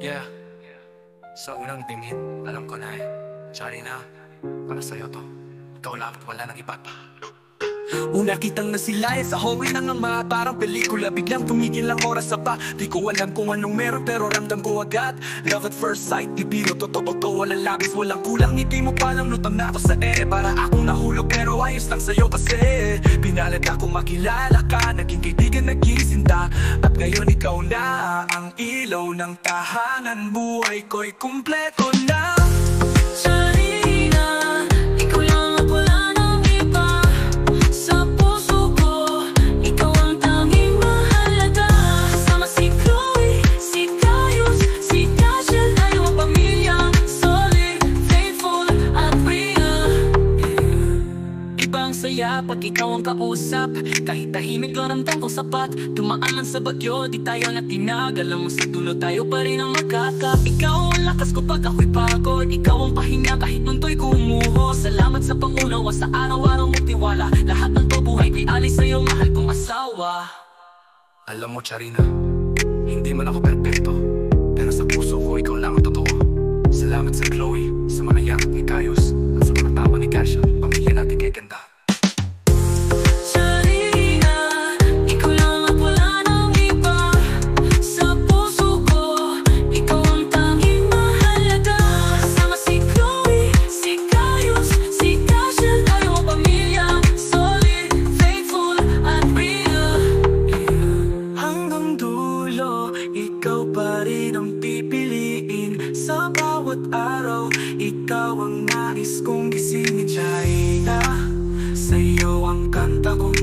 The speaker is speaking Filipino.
Yeah. Sa unang tingin, alam ko na eh. Charina, para sa'yo to. Ikaw lang at wala nang iba pa. Una kitang nasilayan sa hallway ng ama. Parang pelikula, biglang tumigil ang oras sa ba. Di ko alam kung anong meron pero ramdam ko agad. Love at first sight, di biro, totoo to. Walang labis, walang kulang, ngiti mo palang lutang na ako sa para akong nahulog pero ayos lang sa'yo kasi pinalad akong makilala ka, naging kaibigan, naging sinta. At ngayon ikaw na ang ilaw ng tahanan. Buhay ko'y kumpleto na. Pag ikaw ang kausap, kahit tahimik lang ramdam kong sapat. Dumaan man sa bagyo, di tayo natinag. Alam mo sa dulo tayo pa rin ang magkaka. Ikaw ang lakas ko pag ako'y pagod. Ikaw ang pahinga kahit munto'y gumuho. Salamat sa pangunawa, sa araw-araw mong tiwala. Lahat ng to buhay ay alis sa'yo, mahal kong asawa. Alam mo Charina, hindi man ako perfecto, pero sa puso ko ikaw lang ang totoo. Salamat sa Chloe, sa manayakap ni Caius, at sa mga tawa ni Cassia. Pamilya natin kay ganda. Ikaw pa rin ang pipiliin sa bawat araw. Ikaw ang nais kong gisingin, China. Sa'yo ang kanta ko